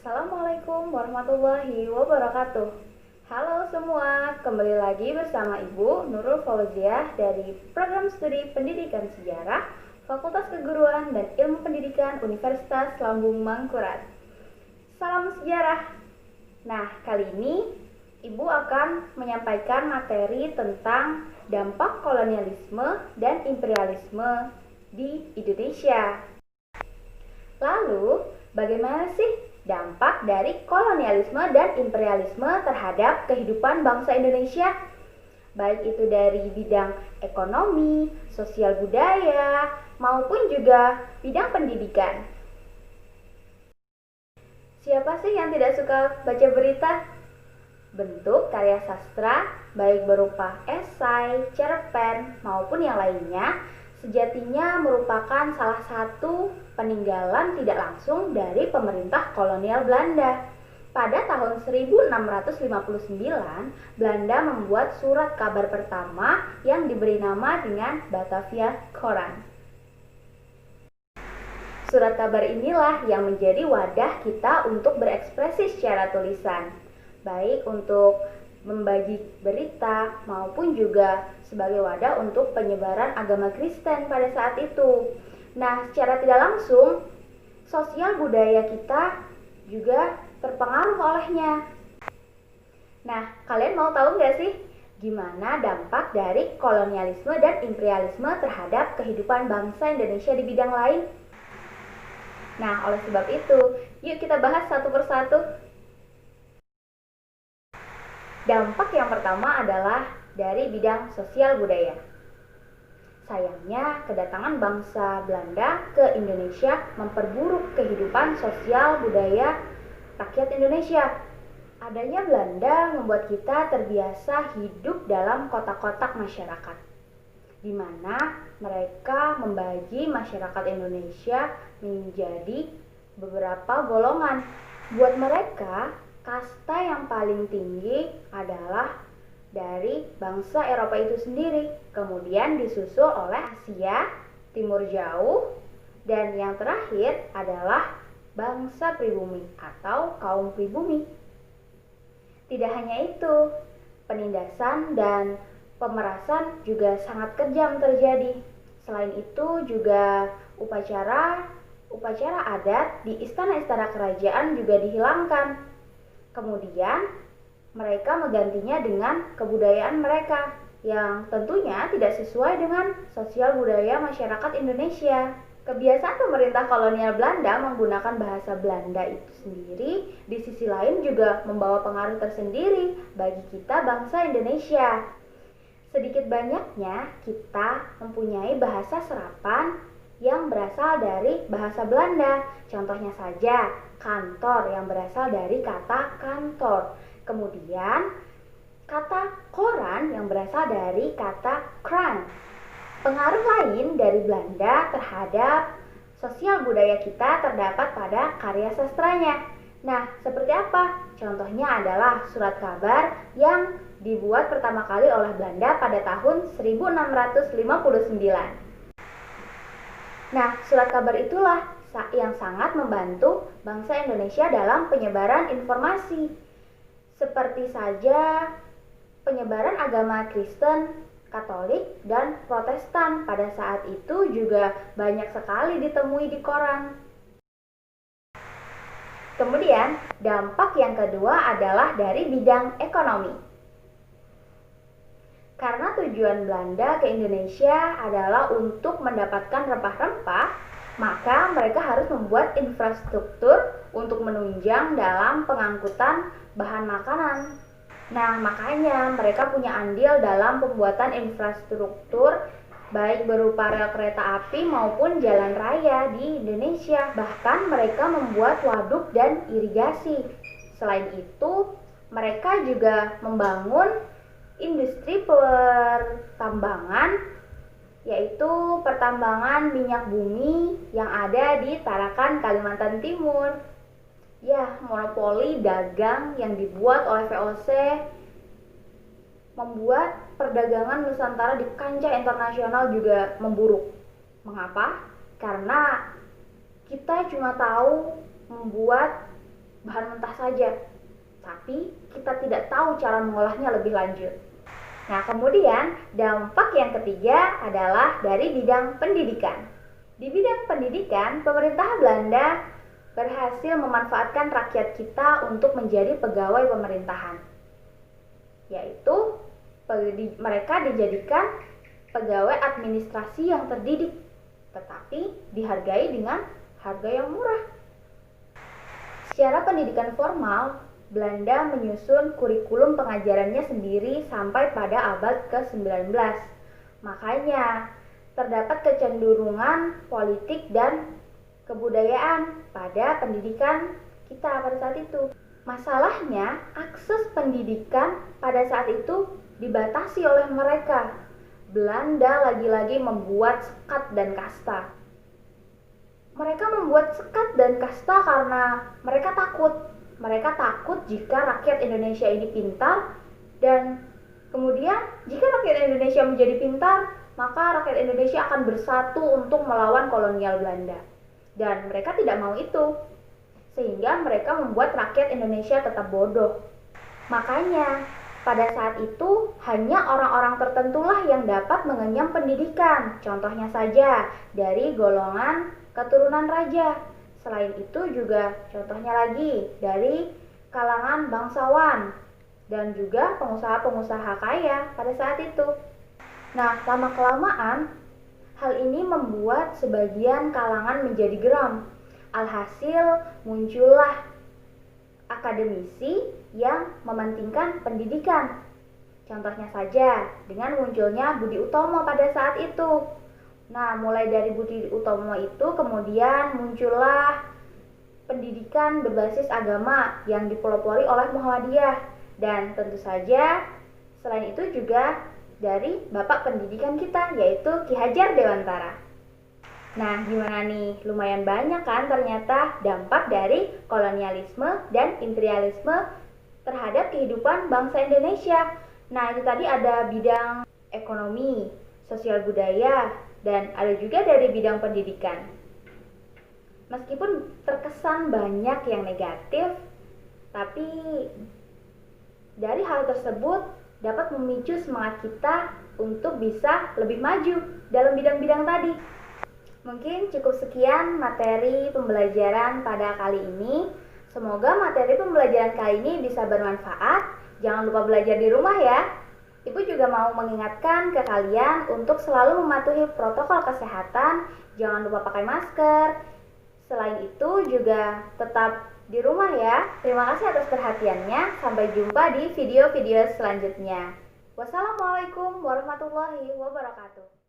Assalamualaikum warahmatullahi wabarakatuh. Halo semua, kembali lagi bersama Ibu Nurul Fauziah dari Program Studi Pendidikan Sejarah, Fakultas Keguruan dan Ilmu Pendidikan Universitas Lambung Mangkurat. Salam sejarah. Nah, kali ini Ibu akan menyampaikan materi tentang dampak kolonialisme dan imperialisme di Indonesia. Lalu, bagaimana sih dampak dari kolonialisme dan imperialisme terhadap kehidupan bangsa Indonesia? Baik itu dari bidang ekonomi, sosial budaya, maupun juga bidang pendidikan. Siapa sih yang tidak suka baca berita? Bentuk karya sastra, baik berupa esai, cerpen, maupun yang lainnya, sejatinya merupakan salah satu peninggalan tidak langsung dari pemerintah kolonial Belanda. Pada tahun 1659, Belanda membuat surat kabar pertama yang diberi nama dengan Batavia Koran. Surat kabar inilah yang menjadi wadah kita untuk berekspresi secara tulisan, baik untuk membagi berita maupun juga sebagai wadah untuk penyebaran agama Kristen pada saat itu. Nah, secara tidak langsung, sosial budaya kita juga terpengaruh olehnya. Nah, kalian mau tahu nggak sih gimana dampak dari kolonialisme dan imperialisme terhadap kehidupan bangsa Indonesia di bidang lain? Nah, oleh sebab itu, yuk kita bahas satu persatu. Dampak yang pertama adalah dari bidang sosial budaya. Sayangnya, kedatangan bangsa Belanda ke Indonesia memperburuk kehidupan sosial budaya rakyat Indonesia. Adanya Belanda membuat kita terbiasa hidup dalam kotak-kotak masyarakat, di mana mereka membagi masyarakat Indonesia menjadi beberapa golongan. Buat mereka, kasta yang paling tinggi adalah dari bangsa Eropa itu sendiri, kemudian disusul oleh Asia, Timur Jauh, dan yang terakhir adalah bangsa pribumi atau kaum pribumi. Tidak hanya itu, penindasan dan pemerasan juga sangat kejam terjadi. Selain itu juga upacara adat di istana-istana kerajaan juga dihilangkan. Kemudian mereka menggantinya dengan kebudayaan mereka yang tentunya tidak sesuai dengan sosial budaya masyarakat Indonesia. Kebiasaan pemerintah kolonial Belanda menggunakan bahasa Belanda itu sendiri di sisi lain juga membawa pengaruh tersendiri bagi kita bangsa Indonesia. Sedikit banyaknya kita mempunyai bahasa serapan yang berasal dari bahasa Belanda. Contohnya saja, kantor yang berasal dari kata kantor. Kemudian, kata koran yang berasal dari kata krant. Pengaruh lain dari Belanda terhadap sosial budaya kita terdapat pada karya sastranya. Nah, seperti apa? Contohnya adalah surat kabar yang dibuat pertama kali oleh Belanda pada tahun 1659. Nah, surat kabar itulah yang sangat membantu bangsa Indonesia dalam penyebaran informasi. Seperti saja penyebaran agama Kristen, Katolik, dan Protestan pada saat itu juga banyak sekali ditemui di koran. Kemudian, dampak yang kedua adalah dari bidang ekonomi. Karena tujuan Belanda ke Indonesia adalah untuk mendapatkan rempah-rempah, maka mereka harus membuat infrastruktur untuk menunjang dalam pengangkutan bahan makanan. Nah, makanya mereka punya andil dalam pembuatan infrastruktur baik berupa rel kereta api maupun jalan raya di Indonesia. Bahkan mereka membuat waduk dan irigasi. Selain itu, mereka juga membangun industri pertambangan, yaitu pertambangan minyak bumi yang ada di Tarakan, Kalimantan Timur. Ya, monopoli dagang yang dibuat oleh VOC membuat perdagangan Nusantara di kancah internasional juga memburuk. Mengapa? Karena kita cuma tahu membuat bahan mentah saja, tapi kita tidak tahu cara mengolahnya lebih lanjut. Nah, kemudian dampak yang ketiga adalah dari bidang pendidikan. Di bidang pendidikan, pemerintah Belanda berhasil memanfaatkan rakyat kita untuk menjadi pegawai pemerintahan. Yaitu mereka dijadikan pegawai administrasi yang terdidik, tetapi dihargai dengan harga yang murah. Secara pendidikan formal, Belanda menyusun kurikulum pengajarannya sendiri sampai pada abad ke-19. Makanya, terdapat kecenderungan politik dan kebudayaan pada pendidikan kita pada saat itu. Masalahnya, akses pendidikan pada saat itu dibatasi oleh mereka. Belanda lagi-lagi membuat sekat dan kasta. Mereka membuat sekat dan kasta karena mereka takut. Mereka takut jika rakyat Indonesia ini pintar, dan kemudian jika rakyat Indonesia menjadi pintar, maka rakyat Indonesia akan bersatu untuk melawan kolonial Belanda. Dan mereka tidak mau itu, sehingga mereka membuat rakyat Indonesia tetap bodoh. Makanya, pada saat itu hanya orang-orang tertentulah yang dapat mengenyam pendidikan. Contohnya saja dari golongan keturunan raja. Selain itu juga contohnya lagi dari kalangan bangsawan dan juga pengusaha-pengusaha kaya pada saat itu. Nah, lama-kelamaan hal ini membuat sebagian kalangan menjadi geram. Alhasil muncullah akademisi yang mementingkan pendidikan. Contohnya saja dengan munculnya Budi Utomo pada saat itu. Nah, mulai dari Budi Utomo itu kemudian muncullah pendidikan berbasis agama yang dipelopori oleh Muhammadiyah. Dan tentu saja selain itu juga dari bapak pendidikan kita, yaitu Ki Hajar Dewantara. Nah, gimana nih? Lumayan banyak kan ternyata dampak dari kolonialisme dan imperialisme terhadap kehidupan bangsa Indonesia. Nah, itu tadi ada bidang ekonomi, sosial budaya, dan ada juga dari bidang pendidikan. Meskipun terkesan banyak yang negatif, tapi dari hal tersebut dapat memicu semangat kita untuk bisa lebih maju dalam bidang-bidang tadi. Mungkin cukup sekian materi pembelajaran pada kali ini. Semoga materi pembelajaran kali ini bisa bermanfaat. Jangan lupa belajar di rumah ya. Ibu juga mau mengingatkan ke kalian untuk selalu mematuhi protokol kesehatan, jangan lupa pakai masker. Selain itu juga tetap di rumah ya. Terima kasih atas perhatiannya. Sampai jumpa di video-video selanjutnya. Wassalamualaikum warahmatullahi wabarakatuh.